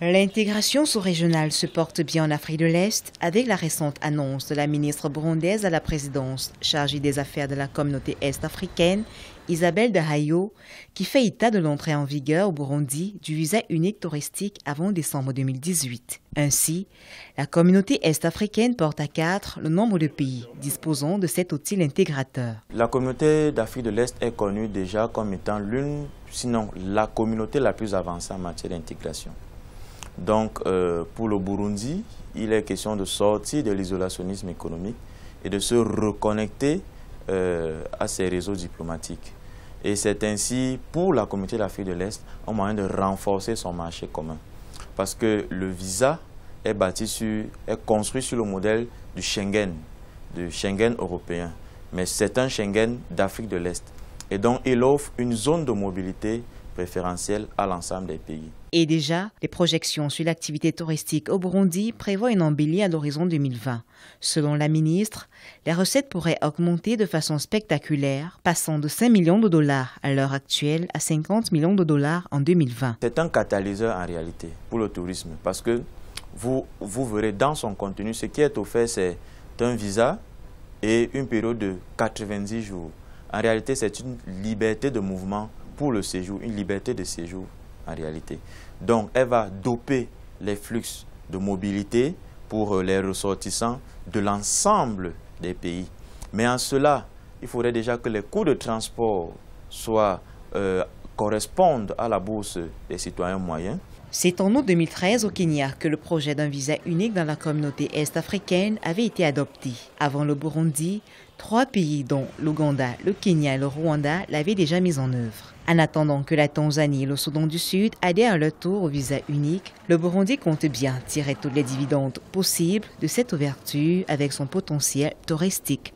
L'intégration sous-régionale se porte bien en Afrique de l'Est avec la récente annonce de la ministre burundaise à la présidence chargée des affaires de la communauté est-africaine, Isabelle Dahayo, qui fait état de l'entrée en vigueur au Burundi du visa unique touristique avant décembre 2018. Ainsi, la communauté est-africaine porte à 4 le nombre de pays disposant de cet outil intégrateur. La communauté d'Afrique de l'Est est connue déjà comme étant l'une, sinon la communauté la plus avancée en matière d'intégration. Donc, pour le Burundi, il est question de sortir de l'isolationnisme économique et de se reconnecter à ses réseaux diplomatiques. Et c'est ainsi, pour la communauté d'Afrique de l'Est, un moyen de renforcer son marché commun. Parce que le visa est construit sur le modèle du Schengen européen. Mais c'est un Schengen d'Afrique de l'Est. Et donc, il offre une zone de mobilité préférentielle à l'ensemble des pays. Et déjà, les projections sur l'activité touristique au Burundi prévoient une embellie à l'horizon 2020. Selon la ministre, les recettes pourraient augmenter de façon spectaculaire, passant de 5 millions de dollars à l'heure actuelle à 50 millions de dollars en 2020. C'est un catalyseur en réalité pour le tourisme parce que vous verrez dans son contenu, ce qui est offert, c'est un visa et une période de 90 jours. En réalité, c'est une liberté de mouvement pour le séjour, une liberté de séjour en réalité. Donc, elle va doper les flux de mobilité pour les ressortissants de l'ensemble des pays. Mais en cela, il faudrait déjà que les coûts de transport correspondent à la bourse des citoyens moyens. C'est en août 2013 au Kenya que le projet d'un visa unique dans la communauté est-africaine avait été adopté. Avant le Burundi, 3 pays dont l'Ouganda, le Kenya et le Rwanda l'avaient déjà mis en œuvre. En attendant que la Tanzanie et le Soudan du Sud adhèrent à leur tour au visa unique, le Burundi compte bien tirer toutes les dividendes possibles de cette ouverture avec son potentiel touristique.